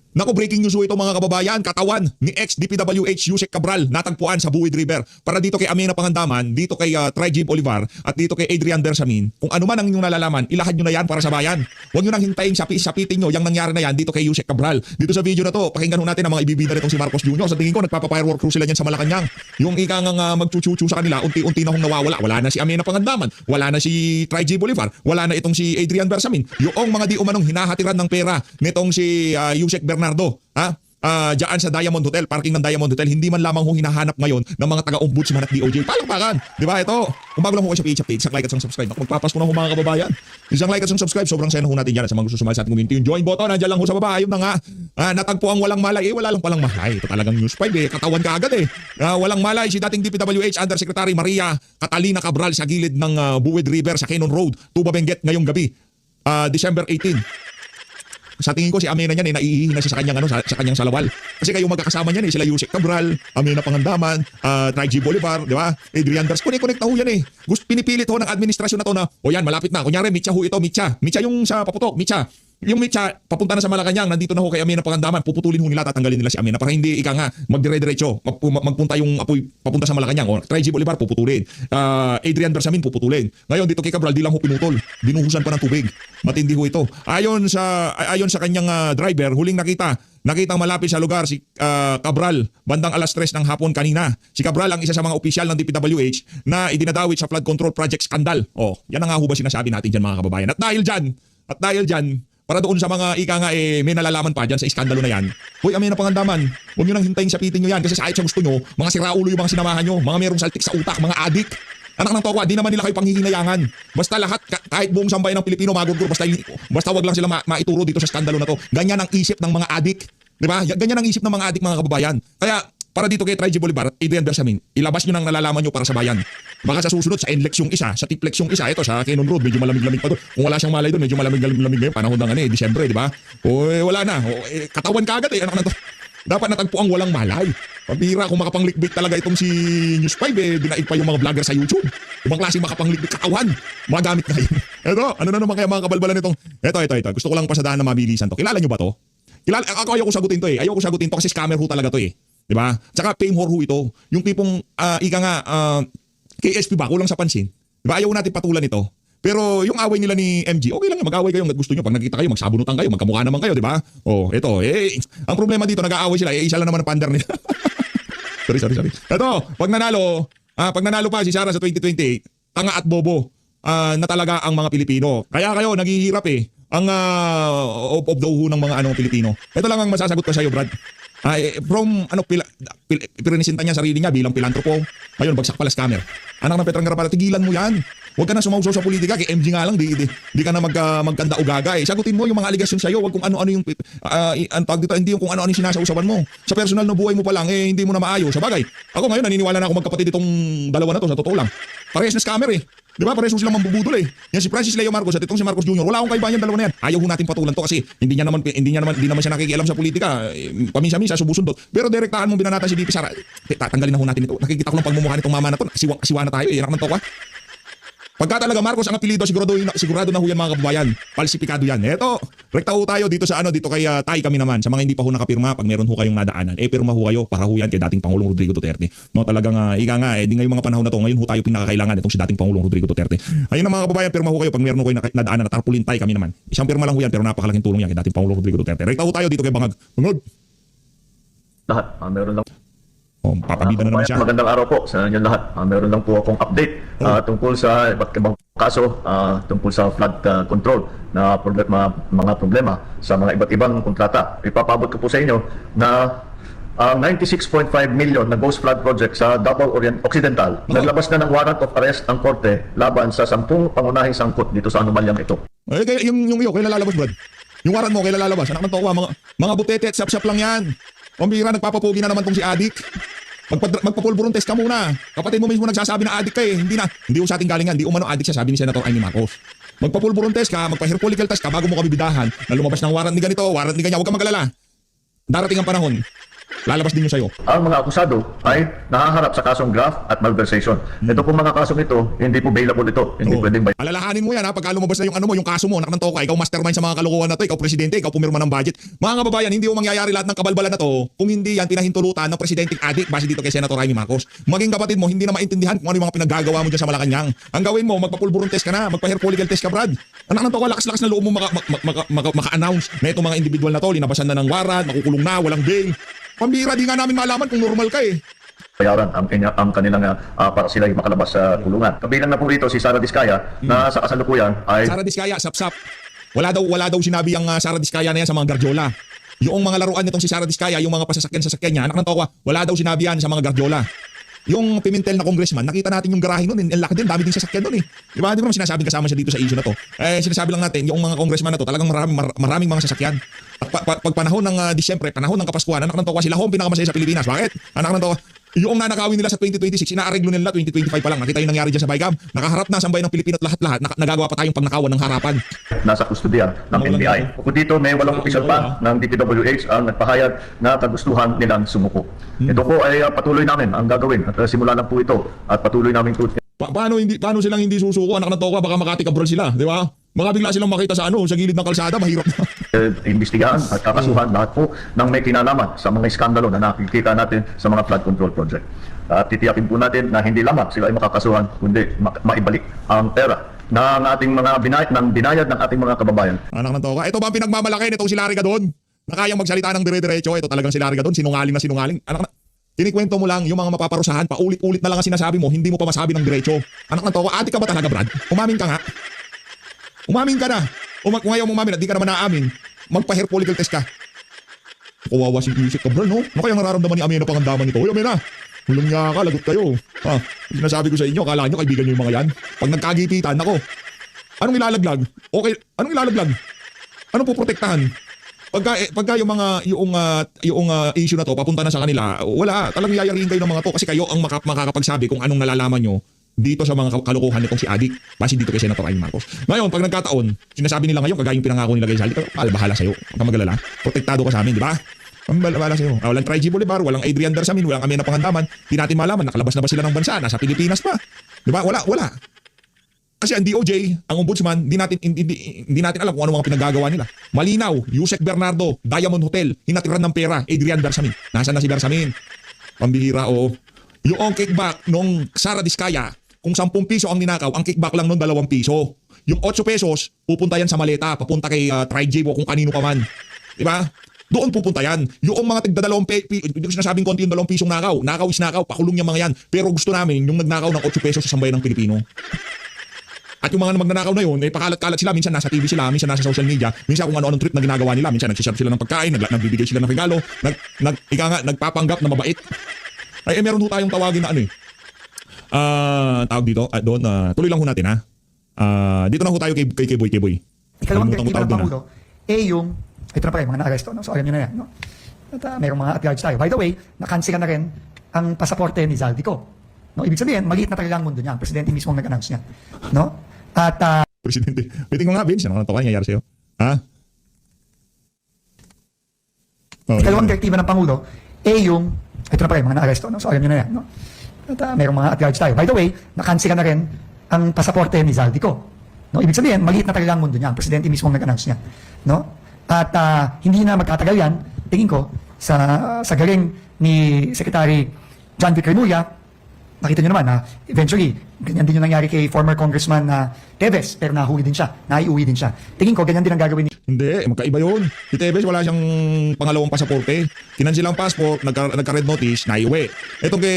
Naku, breaking news ito mga kababayan. Katawan ni ex-DPWH Yusek Cabral natagpuan sa Buwid River. Para dito kay Amina Pangandaman, dito kay Trigib Olivar at dito kay Adrian Bersamin. Kung ano man ang inyong nalalaman, ilahad nyo na yan para sa bayan. Huwag nyo nang hintayin sapitin nyo yung nangyari na yan dito kay Yusek Cabral. Dito sa video na to, pakinggan natin ang mga ibibida nitong si Marcos Jr. Sa tingin ko, nagpapa-firework crew sila niyan sa Malacanang. Yung ika nga magchuchuchu sa kanila, unti-unti na hong nawawala. Wala na si Amina Pangandaman, wala na si Trigib Olivar, wala na itong si Adrian Bersamin. Yung mga di umanong hinahatiran ng pera nitong si Yusek Bernardo. Diyan sa Diamond Hotel, parking ng Diamond Hotel, hindi man lamang ho hinahanap ngayon ng mga taga-ombudsman at DOJ. Palakpakan! Di ba ito? Kung bago lang ho kayo sa PH Update, isang like at isang subscribe. Ako magpapasko na ho mga kababayan. Isang like at isang subscribe, sobrang saya na ho natin dyan. At sa mga gusto sumali sa ating community, yung join button, nandiyan lang ho sa baba. Ayun na nga, natagpo ang walang malay. Wala lang palang malay. Ito talagang news 5 katawan ka agad walang malay si dating DPWH Undersecretary Maria Catalina Cabral sa gilid ng Buwid River sa Cannon Road, Tuba Benguet ngayong gabi, December 18. Sa tingin ko si Amina niyan naiihi na siya sa kanyang sa kanyang salawal. Kasi kayo magkakasama niyan sila Yusek Cabral, Amina Pangandaman, Trigib Olivar, di ba? Adrian Bers, connect na ho yan pinipilit ho ng administrasyon na to na, yan malapit na. Kunyari Mitya ho ito, Mitya yung sa Paputok, Mitya. Yung Mitya, papunta na sa Malacanang, nandito na ho kay Amina Pangandaman, puputulin ho nila, tatanggalin nila si Amina para hindi magdire-diretso, magpunta yung apoy papunta sa Malacanang. O Trigib Olivar puputulin. Adrian Bersamin puputulin. Ngayon dito kay Cabral di lang ho pinutol. Binuhusan pa ng tubig. Matindi ho ito. Ayon sa kanyang driver, huling nakitang malapit sa lugar si Cabral bandang alas 3 ng hapon kanina. Si Cabral ang isa sa mga opisyal ng DPWH na idinadawit sa flood control project scandal. Yan ang nga ho ba sinasabi natin dyan mga kababayan. At dahil dyan, para doon sa mga may nalalaman pa dyan sa iskandalo na yan. Hoy, Amina Pangandaman, huwag nyo nang hintayin sapitin nyo yan kasi sa gusto nyo, mga siraulo yung mga sinamahan nyo, mga merong saltik sa utak, mga adik. Anak ng tokwa, di naman nila kayo panghihinayangan. Basta lahat, kahit buong sambayan ng Pilipino magugur, basta wag lang sila maituro dito sa skandalo na to. Ganyan ang isip ng mga adik. Di ba? Ganyan ang isip ng mga adik mga kababayan. Kaya, para dito kay Trigib Olivar at Adrian Bersamin, ilabas nyo nang nalalaman nyo para sa bayan. Baka sa susunod, sa NLEX yung isa, sa TIPLEX yung isa, ito sa Cannon Road, medyo malamig-lamig pa doon. Kung wala siyang malay doon, medyo malamig-lamig ngayon, panahon ng Disyembre, di ba? Wala na. Katawan ka agad anak na to. Dapat natagpo ang walang malay. Pabira kung makapang-clickbait talaga itong si News 5 dinaig pa yung mga vlogger sa YouTube. Ibang klaseng makapang-clickbait katawan. Magamit na yun. Ito, ano na naman kaya mga kabalbalan itong, ito. Gusto ko lang pasadahan na mabilisan to. Kilala nyo ba to? Ako ayoko sagutin to Ayoko sagutin to kasi scammer ho talaga to Di ba? Tsaka fame whore ho ito. Yung tipong, KSP ba? Kulang sa pansin. Di ba? Ayaw natin patulan ito. Pero yung away nila ni MG, okay lang yan. Mag-away kayo. Gusto nyo. Pag nakita kayo, magsabunutan kayo. Magkamukha naman kayo. Di ba? Ito. Ang problema dito, nag-aaway sila. Isa lang naman ang pander nila. Sorry. Ito, pag nanalo pa si Sara sa 2028, tanga at bobo na talaga ang mga Pilipino. Kaya kayo, naghihirap ang of the uho ng mga Pilipino. Ito lang ang masasagot ko sa iyo, Brad. From pinresinta niya sarili niya bilang pilantropo. Ngayon bagsak pala scammer. Anak ng Petrang Garapala, tigilan mo yan. Huwag ka na sumausaw sa politika. Kay MG nga lang, di ka na magkanda o gaga Sagutin mo yung mga aligasyon sa'yo. Huwag kung ano-ano yung tawag dito, hindi yung kung ano-ano yung sinasausawan mo. Sa personal na buhay mo pa lang, hindi mo na maayos. Sa bagay, ako ngayon naniniwala na ako magkapatid itong dalawa na to, sa totoo lang. Parehas na scammer Di ba? Parehas silang mambubudol Yan si Francis Leo Marcos at itong si Marcos Jr. Wala akong kaibahan yung dalawa na yan. Ayaw ho natin patulan to kasi hindi naman siya nakikialam sa politika. Paminsan-minsan subusundot. Pero direktahan mong binanatan si DP Sara. Tanggalin na ho natin ito. Nakikita ko ng pagmumukha nitong mama na to. Kasiwa na tayo Anak ng tokwa. Pagka talaga Marcos ang apelido, sigurado na ho yan mga kababayan. Falsifikado yan. Eto, rekta ho tayo dito sa dito kay Tay kami naman. Sa mga hindi pa ho nakapirma, pag meron ho kayong nadaanan, pirma ho kayo para ho yan kay dating Pangulong Rodrigo Duterte. No, talagang di ngayong mga panahon na to, ngayon ho tayo pinakakailangan itong si dating Pangulong Rodrigo Duterte. Ayun na mga kababayan, pirma ho kayo pag meron ho kayong nadaanan na tarpulin Tay kami naman. Isang pirma lang ho yan pero napakalaking tulong yan kay dating Pangulong Rodrigo Duterte. Rekta ho tayo dito kay Bangag. Lahat, meron lang. Papabida na naman siya. Magandang araw po sa inyo lahat. Meron lang po akong update tungkol sa iba't ibang kaso tungkol sa flood control na mga problema sa mga iba't ibang kontrata. Ipapabot ko po sa inyo na 96.5 million na ghost flood project sa Davao Occidental. Naglabas na ng warrant of arrest ang korte laban sa 10 pangunahing sangkot dito sa anomalyang ito. Yung iyo, kailan lalabas, Brad? Yung warrant mo, kailan lalabas? Anak ng tokwa, mga butete at sap-sap lang yan. Pambira, nagpapapugi na naman tong si adik. Magpapulburon test ka muna. Kapatid mo mismo nagsasabi na adik ka Hindi ho sa ating galingan. Hindi umano adik siya, sabi ni Senator Amy Marcos. Magpapulburon test ka, magpa-hair follicle test ka bago mo ka bibidahan na lumabas ng warrant ni ganito, warrant ni ganyan. Huwag ka magalala. Darating ang panahon. Lalabas din yun sa'yo. Ang mga akusado ay nahaharap sa kasong graft at malversation. Ito pong mga kasong ito, hindi po bailable ito. Hindi Oo. pwedeng Alalahanin mo yan ha, pagka lumabas na yung ano mo, yung kaso mo, naknanto ka, ikaw mastermind sa mga kalokohan na to, ikaw presidente, ikaw pumirma ng budget. Mga kababayan, hindi mo mangyayari lahat ng kabalbalan na to kung hindi yan pinahintulutan ng presidenteng adik base dito kay Senator Jaime Marcos. Maging kapatid mo, hindi na maintindihan kung ano yung mga pinaggagawa mo dyan sa Malacanang. Ang gawin mo, magpapulburon test ka na, magpa-hair follicle test ka, Brad. Naknanto ka, lakas-lakas na loob mo maka-announce na itong mga individual na to, linabasan na ng warrant, makukulong na, walang bail. Pambira, di nga namin malaman kung normal ka eh. bayaran ang kanilang para sila makalabas sa kulungan. Kabilang na po rito si Sara Diskaya na sa kasalukuyan ay Sara Diskaya, sap-sap. Wala daw sinabi ang Sara Diskaya na yan sa mga Guardiola. Yung mga laruan nitong si Sara Diskaya, yung mga pasasakyan niya, anak ng tokwa, wala daw sinabi yan sa mga Guardiola. Yung Pimentel na congressman, nakita natin yung garahe nun, ang laki din, dami din sasakyan nun eh. Di ba naman sinasabing kasama siya dito sa issue na to? Sinasabi lang natin, yung mga congressman na to, talagang maraming mga sasakyan. Pag panahon ng Disyembre, panahon ng Kapaskuhan, anak ng tokwa, sila home pinakamasaya sa Pilipinas. Bakit? Anak ng tokwa, yung nanakawin nila sa 2026, inaareglo nila 2025 pa lang. Nakita yung nangyari dyan sa Baygam. Nakaharap na sa bayan ng Pilipino at lahat-lahat. Nagagawa pa tayong pagnakawan ng harapan. nasa kustodiya ng NBI. Bukod dito, may 8 opisyal pa ng DPWH ang nagpahayag na kagustuhan nilang sumuko. Ito po ay patuloy namin ang gagawin at simula lang po ito at patuloy namin po Paano silang hindi susuko? Anak ng tokwa, baka makatikabrol sila, di ba? Baka bigla silang makita sa gilid ng kalsada, mahirap na. imbestigahan at kakasuhan lahat po ng may kinalaman sa mga iskandalo na nakikita natin sa mga flood control project. At titiyakin po natin na hindi lamang sila ay makakasuhan, kundi maibalik ang pera ng ating mga binayad ng ating mga kababayan. Anak ng tokwa, ito ba ang pinagmamalaki nitong si Larry Gadon? Na kayang magsalita ng dire-diretso, ito talagang si Larry Gadon, sinungaling na sinungaling. Kinikwento mo lang yung mga mapaparusahan, paulit-ulit na lang ang sinasabi mo, hindi mo pa masabi ng diretso. Anak ng tokwa, ate ka ba talaga, Brad? Umamin ka nga. Umamin ka na. Kung ayaw mo umamin at di ka naman naamin, magpa-hair follicle test ka. Kawawa si Yusek Cabral, no? Ano kayang nararamdaman ni Amena pangandaman nito? Uy, Amena! Walang niya ka, lagot kayo. Sinasabi ko sa inyo, akala nyo kaibigan nyo yung mga yan. Pag nagkagipitan, ako. Anong ilalaglag? Okay, anong ilalaglag? Anong puprotektahan? Pagka yung mga issue na to papunta na sa kanila, wala, talagang yayariin kayo ng mga to kasi kayo ang makakapagsabi kung anong nalalaman nyo dito sa mga kalokohan nitong si Adik base dito kay Senator Jaime Marcos. Ngayon, pag nagkataon, sinasabi nila ngayon kagaya yung pinangako nila kay Saldi, bahala sa'yo. Huwag kang magalala. Protektado ka sa amin, di ba? Bahala sa'yo. Walang Tri-G Bolivar, walang Adrian Bersamin, walang Amena Pangandaman. Di natin malaman, nakalabas na ba sila ng bansa? Nasa Pilipinas pa. Di ba? Wala. Kasi ang DOJ, ang ombudsman, hindi natin alam kung ano mga pinaggagawa nila. Malinaw, Yusek Bernardo, Diamond Hotel, hinatiran ng pera, Adrian Bersamin. Nasaan na si Bersamin? Pambihira, oo. Yung kickback nung Sara Diskaya, kung 10 piso ang ninakaw, ang kickback lang nun 2 piso. Yung 8 pesos, pupunta yan sa maleta, papunta kay Tri-J o kung kanino pa man. Diba? Doon pupunta yan. Yung mga tigda 2 hindi ko sinasabing konti yung 2 pisong nakaw. Nakaw is nakaw, pakulong yung mga yan. Pero gusto namin yung nagnakaw ng 8 pesos sa sambayan ng Pilipino. At yung mga magnanakaw na yun, pakalat-kalat sila, minsan nasa TV sila, minsan nasa social media, minsan kung ano-anong trip na ginagawa nila, minsan nagsishare sila ng pagkain, nagbibigay sila ng regalo, nagpapanggap na mabait. Ay, meron ho tayong tawagin na tawag dito, doon, tuloy lang ho natin ha. Dito na ho tayo kay Boy. Ikalawang direktiba ng Pangulo, yung, ito na pala yung mga na-arresto, no? So alam nyo na yan. No? At mayroong mga at-large tayo. By the way, nakansilan na rin ang pasaporte ni Zaldico. No? Ibig sabihin, maliit na talaga ang mundo niya. Ang presidente mismo ang nag-announce niya. No? At Presidente, waiting ko nga, Vince, ano to nangyayari sa'yo? Ha? ikalawang direktiba ng Pangulo, yung, ito na pala yung mga na-arresto. No? So alam nyo na yan. No? At mayroong mga at-large tayo. By the way, nakansilan na rin ang pasaporte ni Zaldico. No? Ibig sabihin, maliit na talaga ang mundo niya. Ang presidente mismo ang nag-announce niya. No? At hindi na magtatagal yan, tingin ko, sa galing ni Secretary John Vic Remulla. Nakita nyo naman na eventually, ganyan din yung nangyari kay former Congressman Teves, pero naiuwi din siya. Tingin ko, ganyan din ang gagawin ni Hindi, magkaiba yun. Si Tevez, wala siyang pangalawang pasaporte. Kinansilang passport, nagka-red notice, naiuwi. Itong kay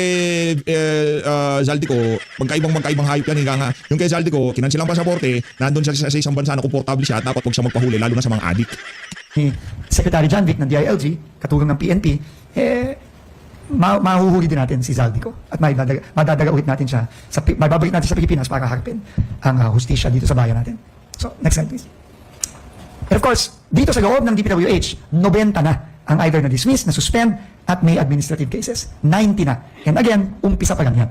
Zaldico, magkaibang hayop yan. Nga. Yung kay Zaldico, kinansilang pasaporte, nandun siya sa isang bansa na komportable siya at dapat huwag siya magpahuli, lalo na sa mga adik. ni Secretary John Vic ng DILG, katulong ng PNP, mahuhuli din natin si Zaldico at madadagauhit natin siya, babalik natin sa Pilipinas para harapin ang hustisya dito sa bayan natin. So, next slide please. And of course, dito sa loob ng DPWH, 90 na ang either na-dismiss, na-suspend, at may administrative cases. 90 na. And again, umpisa pa lang yan.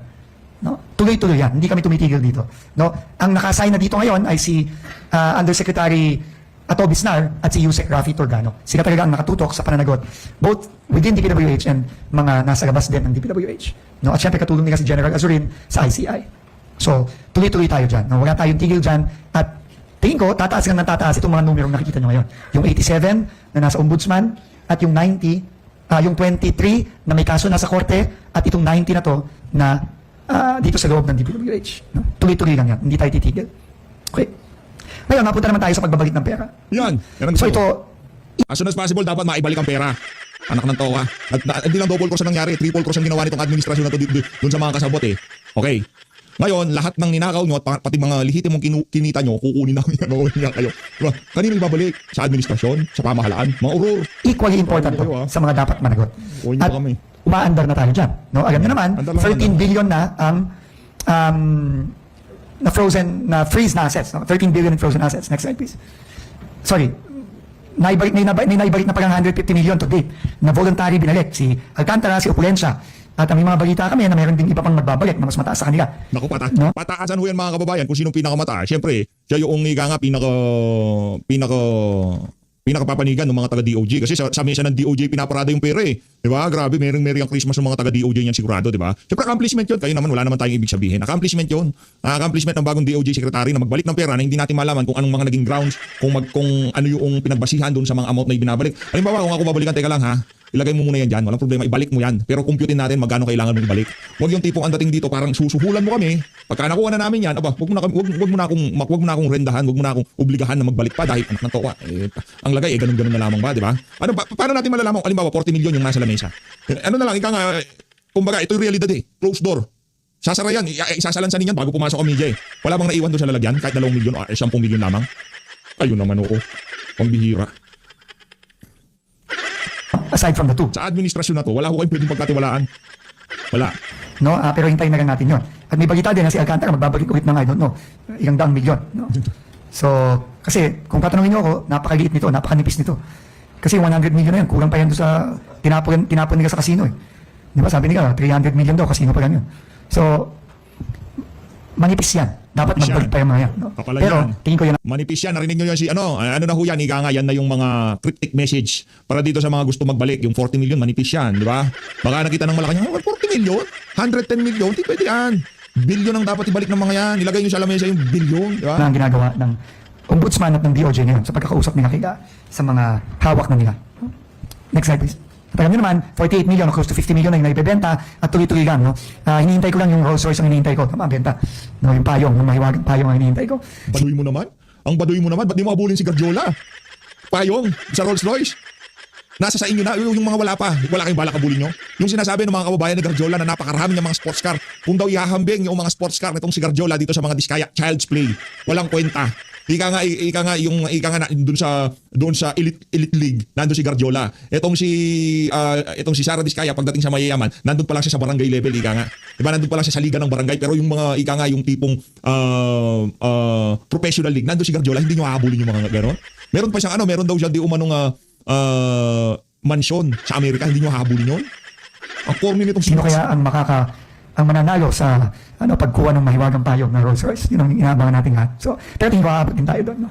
No? Tuloy-tuloy yan. Hindi kami tumitigil dito. No? Ang naka-assign na dito ngayon ay si Undersecretary Atty. Bisnar at si Yusek Rafi Torgano. Sila talaga ang nakatutok sa pananagot both within DPWH and mga nasa labas din ng DPWH. No? At syempre katulong nila si General Azurin sa ICI. So, tuloy-tuloy tayo dyan. No? Wala tayong tigil dyan. At tingin ko, tataas lang ng tataas itong mga numerong nakikita nyo ngayon. Yung 87 na nasa ombudsman at yung 90, yung 23 na may kaso nasa korte at itong 90 na to na dito sa loob ng DPWH. No? Tuloy-tuloy lang yan. Hindi tayo titigil. Okay. Ngayon, napunta naman tayo sa pagbabalik ng pera. Yan. So ito, As soon as possible, dapat maibalik ang pera. Anak ng toka. At hindi lang double cross ang nangyari, triple cross ang ginawa nitong administrasyon na to doon sa mga kasabot eh. Okay. Ngayon, lahat ng ninakaw nyo at pati mga lehitimong kinita nyo, kukunin namin yan. Kukunin yan kayo. Diba? Kanino ibabalik? Sa administrasyon? Sa pamahalaan? Mga uror. equally important to sa mga dapat managot. Kunin nyo At pa kami. umaandar na tayo dyan. No? Alam nyo naman, Andar lang 13 naman. billion na ang na freeze na assets. No? 13 billion in frozen assets. Next slide, please. Sorry. Naibalik na parang 150 million to date na voluntary binalik si Alcantara, si Opulencia. At ang may mga balita kami na mayroon din iba pang magbabalik na mas mataas sa kanila. Naku, No? pataasan ho yan mga kababayan kung sinong pinakamataas. Siyempre, siya yung ika nga pinakapapanigan ng mga taga-DOJ. Kasi sa mesa ng DOJ pinaparada yung pera eh. Di ba? Grabe, merong ang Christmas ng mga taga-DOJ niyan sigurado, di ba? Siyempre, accomplishment yun. Kayo naman, wala naman tayong ibig sabihin. Accomplishment yun. Accomplishment ng bagong DOJ secretary na magbalik ng pera na hindi natin malaman kung anong mga naging grounds, kung ano yung pinagbasihan doon sa mga amount na ibinabalik. Halimbawa, kung ako babalikan, teka lang ha, ilagay mo muna yan dyan. Walang problema. Ibalik mo yan. Pero computein natin magkano kailangan mong ibalik. Huwag yung tipong ang dating dito parang susuhulan mo kami. Pagka nakuha na namin yan, wag mo na akong rendahan, wag mo na akong obligahan na magbalik pa dahil anak ng towa. Ang lagay ganun-ganun na lamang ba, di ba? Paano natin malalaman kung halimbawa 40 million yung nasa lamesa? Ano na lang, ika nga, kumbaga ito yung realidad eh. Closed door. Sasara yan, isasalansanin yan bago pumasok ang media eh. Wala bang naiwan doon sa lalagyan kahit 2 milyon o 10 milyon lamang? Ayun naman oo. Pambihira. Aside from the two. Sa administrasyon na to, wala ko kayong pwedeng pagkatiwalaan. Wala. No? Pero hintayin na lang natin yun. At may balita din na si Alcantara magbabalik ulit ng I don't know, ilang daang milyon. No? So, kasi kung tatanungin niyo ako, napakaliit nito, napakanipis nito. Kasi 100 million na yan, kulang pa yan doon sa tinapon nila sa casino eh. Di ba? Sabi nila, 300 million daw, casino pa lang yun. So, manipis yan. Dapat Manipis magbalik yan. pa yung mga yan. No? Kapala Pero, yan. tingin ko yan Manipis yan, narinig nyo yan si ano na ho yan, ika nga yan na yung mga cryptic message para dito sa mga gusto magbalik, yung 40 million, manipis yan, di ba? Baka nakita ng Malacanang, 40 million? 110 million? Di pwede yan. Billion ang dapat ibalik ng mga yan. Nilagay nyo sa lamesa yung billion, di ba? na ang ginagawa ng ombudsman at ng DOJ ngayon sa pagkakausap nila kaya sa mga hawak na nila. Next slide, please. At alam nyo naman, 48 million o close to 50 million na yung naibebenta at tuloy-tuloy lang. No? Hinihintay ko lang yung Rolls Royce ang hinihintay ko. Mabenta. No, yung payong, yung mahiwagang payong ang hinihintay ko. Baduy mo naman? Ang baduy mo naman, ba't di mo abulin si Guardiola? Payong, sa Rolls Royce. Nasa sa inyo na, yung mga wala pa. Wala kayong balak abulin nyo. Yung sinasabi ng mga kababayan ni Guardiola na napakarami ng mga sports car. Kung daw ihahambing yung mga sports car nitong si Guardiola dito sa mga diskaya, child's play. Walang kwenta. Ika nga doon sa elite league nandoon si Guardiola. Etong si Sara Diskaya pagdating sa mayayaman, nandoon pa lang siya sa barangay level, ika nga. Diba, nandoon pa lang siya sa liga ng barangay, pero yung mga ika nga yung tipong professional league, nandoon si Guardiola, hindi niyo hahabulin yung mga gano'n. Meron pa siyang meron daw siya di umanong mansyon sa Amerika, hindi niyo hahabulin yun. Ang form nitong Sino kaya ang mananalo sa pagkuha ng mahiwagang payong na Rolls Royce? Yun ang inaabangan natin ha. So, pero tingin ko aabot din tayo doon. No?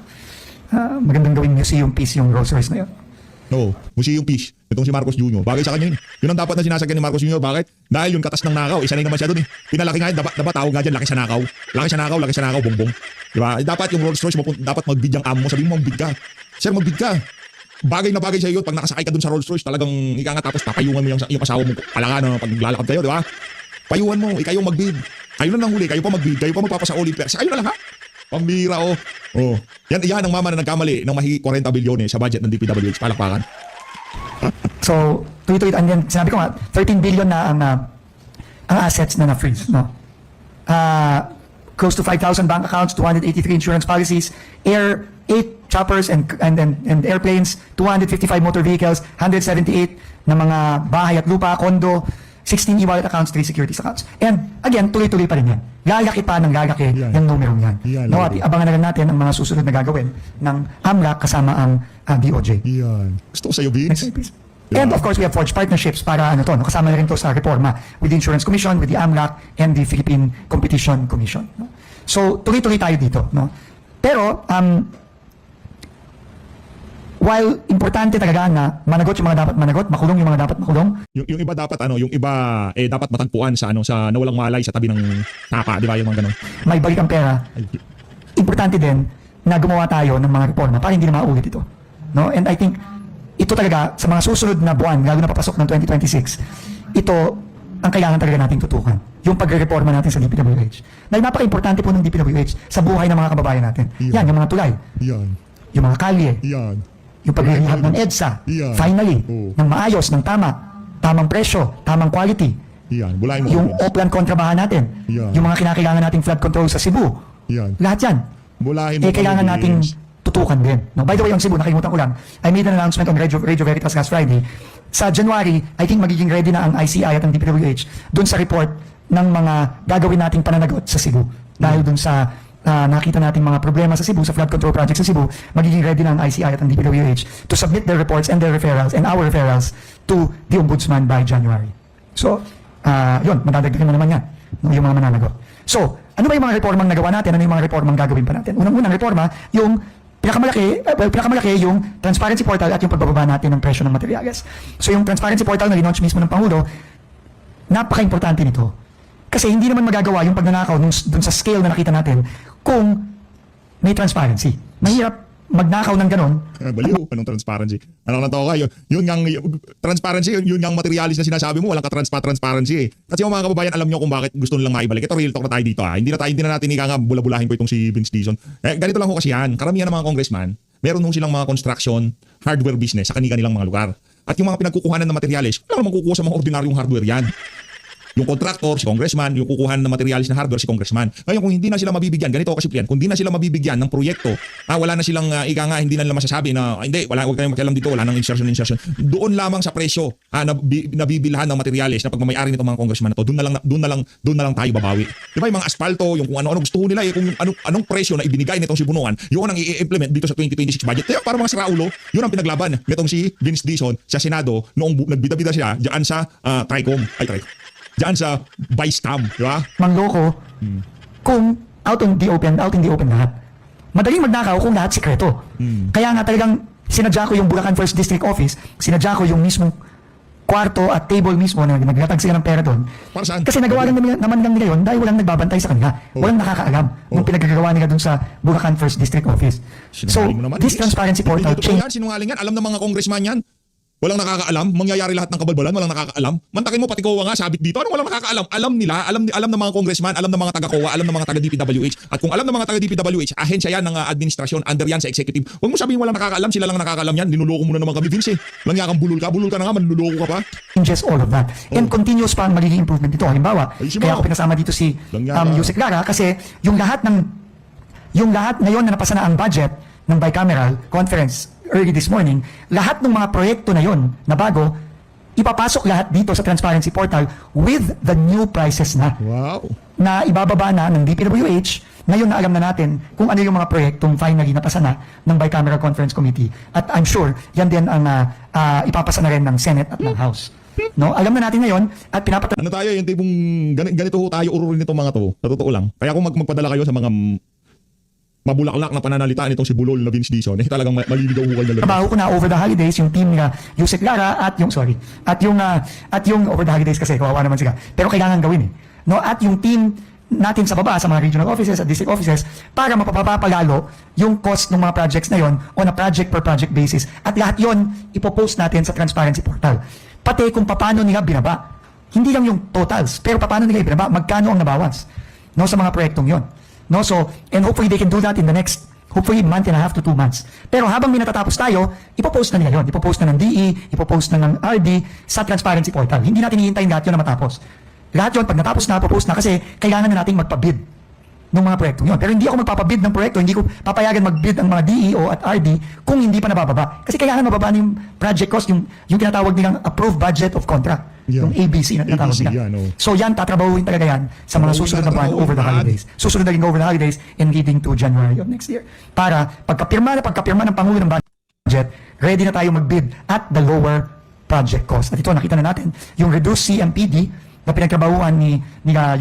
Magandang gawing museum piece yung Rolls Royce na yun. No, museum piece. Itong si Marcos Jr. Bagay sa kanya yun. Yun ang dapat na sinasagyan ni Marcos Jr. Bakit? Dahil yung katas ng nakaw, isanay naman siya doon eh. Pinalaki nga yun, dapat tawag nga dyan, laki sa nakaw. Laki sa nakaw, bongbong. Diba? Dapat yung Rolls Royce, dapat magbid yung amo mo. Sabi mo, magbid ka. Sir, magbid ka. Bagay na bagay sa iyo. Pag nakasakay ka doon sa Rolls Royce, talagang ika nga tapos papayungan mo yung asawa mo. Alangan pag naglalakad kayo, di ba? Payuhan mo, ikaw yung magbid. Kayo na nang huli, kayo pa magbid, kayo pa magpapasaulid. Pero kayo na lang ha. Pambira oh. Oh. Yan ang mama na nagkamali ng mahigit 40 bilyon sa budget ng DPWH. Palakpakan. So, tuloy-tuloy, and then, sinabi ko nga, 13 billion na ang assets na na-freeze. No? Close to 5,000 bank accounts, 283 insurance policies, 8 choppers and airplanes, 255 motor vehicles, 178 na mga bahay at lupa, kondo, 16 e-wallet accounts, 3 securities accounts. And again, tuloy-tuloy pa rin yan. Lalaki pa ng lalaki yung numerong yan. No, at abangan na lang natin ang mga susunod na gagawin ng AMLAC kasama ang DOJ. Yan. Gusto ko sa'yo, Next Vince. slide, please. And of course, we have forged partnerships para kasama na rin to sa reforma with the Insurance Commission, with the AMLAC, and the Philippine Competition Commission. No? So, tuloy-tuloy tayo dito. No? Pero, while importante talaga na managot yung mga dapat managot, makulong yung mga dapat makulong, Yung iba dapat yung iba dapat matagpuan sa sa nawalang malay sa tabi ng tapa, di ba? Yung mga ganun. may balik ang pera, importante din na gumawa tayo ng mga reforma para hindi na maulit ito. No? And I think ito talaga sa mga susunod na buwan, lalo na papasok ng 2026, ito ang kailangan talaga nating tutukan. Yung pagre-reforma natin sa DPWH. Na napaka-importante po ng DPWH sa buhay ng mga kababayan natin. Yeah. Yan, yung mga tulay, Yan. yung mga kalye, Yan. yung pag-rehab ng EDSA, Yeah. finally, Oo. ng maayos, ng tamang presyo, tamang quality, Yan. Bulahin mo. yung audience. Oplan kontrabahan natin, Yeah. yung mga kinakailangan nating flood control sa Cebu, Yan. lahat yan, Bulahin mo. kailangan nating audience. tutukan din. No? By the way, on Cebu, nakalimutan ko lang, I made an announcement on Radio Veritas last Friday. Sa January, I think magiging ready na ang ICI at ang DPWH dun sa report ng mga gagawin nating pananagot sa Cebu. Dahil dun sa nakita nating mga problema sa Cebu, sa flood control project sa Cebu, magiging ready na ang ICI at ang DPWH to submit their reports and their referrals and our referrals to the Ombudsman by January. So, yun, madadagdagan na naman yan, no, yung mga mananagot. So, ano ba yung mga reformang nagawa natin? Ano yung mga reformang gagawin pa natin? Unang-unang reforma, yung pinakamalaki yung transparency portal at yung pagbababa natin ng presyo ng materyales. So, yung transparency portal na linaunch mismo ng Pangulo, napaka-importante nito. Kasi hindi naman magagawa yung pagnanakaw dun sa scale na nakita natin kung may transparency. Mahirap magnakaw ng ganon. Baliw, anong transparency? Ano natawa ka? Yun ngang transparency, yun ngang materialis na sinasabi mo, walang transparency eh. Kasi yung mga kababayan, alam nyo kung bakit gusto nilang maibalik. Ito real talk na tayo dito ha. Hindi na natin bula-bulahin po itong si Vince Dizon. Ganito lang ho kasi yan. Karamihan ng mga congressman, meron ho silang mga construction, hardware business sa kanilang mga lugar. At yung mga pinagkukuhanan ng materialis, wala namang kukuha sa mga ordinaryong hardware yan. Yung contractor, si congressman, yung kukuhan ng materialis na hardware, si congressman. Ngayon, kung hindi na sila mabibigyan, ganito kasi yan, kung hindi na sila mabibigyan ng proyekto, wala na silang, hindi na nila masasabi na, hindi, huwag kayong makialam dito, wala nang insertion. Doon lamang sa presyo, nabibilhan ng materialis na pagmamayari nitong mga congressman na to, doon na lang tayo babawi. Di ba yung mga asfalto, yung kung ano-ano gusto nila, kung anong presyo na ibinigay nitong si Bunuan, yun ang i-implement dito sa 2026 budget. Kaya para mga saraulo, yun ang pinaglaban nitong si Vince Dizon sa Senado noong nagbida-bida siya diyan sa diyan sa vice cam, di ba? Mangloko kung out in the open lahat. Madaling magnakaw kung lahat sikreto. Kaya nga talagang sinadya ko yung Bulacan First District Office, sinadya ko yung mismong kwarto at table mismo na naglatag sila ng pera doon. Para saan? Kasi nagawa naman lang nila yun dahil walang nagbabantay sa kanila. Walang nakakaalam ng pinagagawa nila doon sa Bulacan First District Office. So, Sinungaling mo naman, this Vince. transparency portal Hindi totoo change yan, sinungaling yan. Alam ng mga congressman yan. Walang nakakaalam, mangyayari lahat ng kabalbalan, walang nakakaalam. Mantakin mo pati COA nga sabit dito. Anong walang nakakaalam? Alam nila, alam ng mga congressman, alam ng mga taga-COA, alam ng mga taga-DPWH. At kung alam ng mga taga-DPWH, ahensya yan ng administrasyon, under yan sa executive. Huwag mo sabihin walang nakakaalam, sila lang nakakaalam yan. Linuloko mo na naman kami, Vince. Lang yakang bulol ka na nga, manluloko ka pa. changes all of that. And continuous pa ang magiging improvement dito. Halimbawa, Ayusin mo. kaya ako pinasama dito si Langyara. Yusek Lara kasi yung lahat ngayon na napasa na ang budget ng bicameral conference early this morning, lahat ng mga proyekto na yon na bago, ipapasok lahat dito sa transparency portal with the new prices na. Wow. Na ibababa na ng DPWH, ngayon na alam na natin kung ano yung mga proyektong finally napasa na ng Bicameral Conference Committee. At I'm sure, yan din ang ipapasa na rin ng Senate at ng House. No, alam na natin ngayon at Ano tayo, yung tipong ganito ho tayo ururin nitong mga to. Sa totoo lang. Kaya kung magpadala kayo sa mga mabulaklak na pananalita nitong si Bulol na Vince Dizon, talagang maliligaw ho kayo na trabaho ko na over the holidays yung team na Yusek Lara at yung over the holidays kasi kawawa naman sila. Pero kailangan gawin No, at yung team natin sa baba sa mga regional offices at district offices para mapapapalalo yung cost ng mga projects na yon on a project per project basis. At lahat yon ipopost natin sa transparency portal. Pati kung paano nila binaba. Hindi lang yung totals, pero paano nila ibinaba, magkano ang nabawas no sa mga proyektong yon. No, so, and hopefully they can do that in the next, hopefully month and a half to 2 months. Pero habang natatapos tayo, ipopost na nila yun. Ipopost na ng DE, ipopost na ng RD sa transparency portal. Hindi natin hihintayin lahat yun na matapos. Lahat yun, pag natapos na, popost na kasi kailangan na nating magpabid ng mga proyektong yun. Pero hindi ako magpapabid ng proyekto, hindi ko papayagan magbid ang mga DEO at RD kung hindi pa nabababa. Kasi kailangan mababa na yung project cost, yung tinatawag nilang approved budget of contract. Yeah. Yung ABC na tinatawag ABC, nila. yan, oh. So yan, tatrabahuin talaga yan sa mga susunod na buwan over the holidays. Susunod na rin over the holidays and leading to January of next year. Para pagkapirma ng Pangulo ng budget, ready na tayo magbid at the lower project cost. At ito, nakita na natin, yung reduced CMPD na pinagtrabahuan ni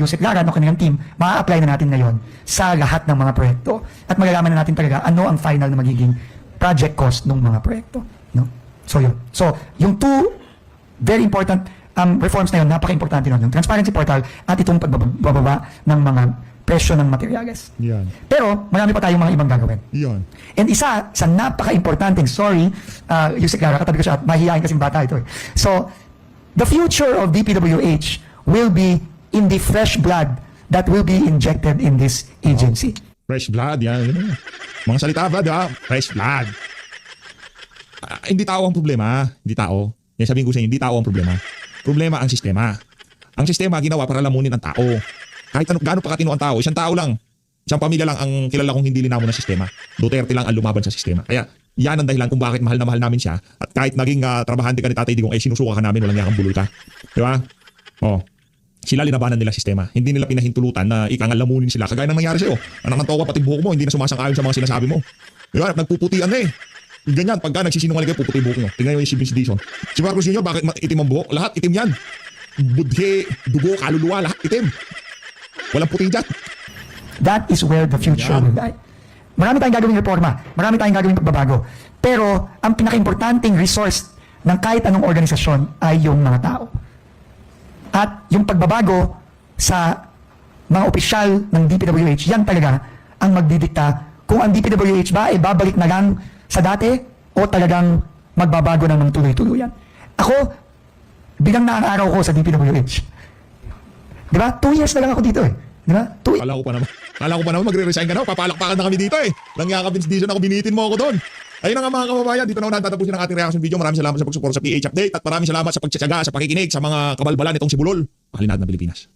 Yusek Lara ng kanilang team, maa-apply na natin ngayon sa lahat ng mga proyekto. At malalaman na natin talaga ano ang final na magiging project cost ng mga proyekto. No? So yun. So, yung two very important reforms na yun, napaka-importante nun. Yung transparency portal at itong pagbababa ng mga presyo ng materyales. Yan. Pero, marami pa tayong mga ibang gagawin. Yan. And isa sa napaka-importanting, sorry, Yusek Lara, katabi ko siya, mahihayin kasing bata ito. So, the future of DPWH will be in the fresh blood that will be injected in this agency. Fresh blood, yan. Yan. Mga salita ba, di ba? Fresh blood. Hindi tao ang problema. Hindi tao. Yan sabihin ko sa inyo, hindi tao ang problema. Problema ang sistema. Ang sistema ginawa para lamunin ang tao. Kahit gaano pa katino ang tao, isang tao lang, isang pamilya lang ang kilala kong hindi linamon ng sistema. Duterte lang ang lumaban sa sistema. Kaya yan ang dahilan kung bakit mahal na mahal namin siya. At kahit naging trabahante ka ni Tatay Digong, sinusuka ka namin, walang yakang buloy ka. Di ba? Oh. Sila linabanan nila sistema. Hindi nila pinahintulutan na ikangalamunin sila. Kagaya ng nangyari sa'yo. Anak ng towa pati buhok mo, hindi na sumasang-ayon sa mga sinasabi mo. Di ba? Nagpuputian na eh. Ganyan, pagka nagsisinungaling kayo, puputi buhok nyo. Tingnan nyo yung Civil Sedition. Si Marcos Jr., bakit itim ang buhok? Lahat itim yan. Budhe, dugo, kaluluwa, lahat itim. Walang puti dyan. That is where the future will lie. Marami tayong gagawing reforma, marami tayong gagawing pagbabago. Pero ang pinaka-importanting resource ng kahit anong organisasyon ay yung mga tao. At yung pagbabago sa mga opisyal ng DPWH, yan talaga ang magdidikta kung ang DPWH ba ay babalik na lang sa dati o talagang magbabago na ng tuloy-tuluyan. Ako, bilang naang-araw ko sa DPWH, di ba? 2 years na lang ako dito eh. Di ba? Kala ko pa naman magre-resign ka na. Papalakpakan na kami dito eh. Langya ka, Vince Dizon, ako binitin mo ako doon. Ayun na nga mga kababayan, dito na tatapusin ang ating reaction video. Maraming salamat sa pagsuporta sa PH Update at maraming salamat sa pagtsatsaga, sa pakikinig sa mga kabalbalan nitong si Bulol. Mahalin natin ng Pilipinas.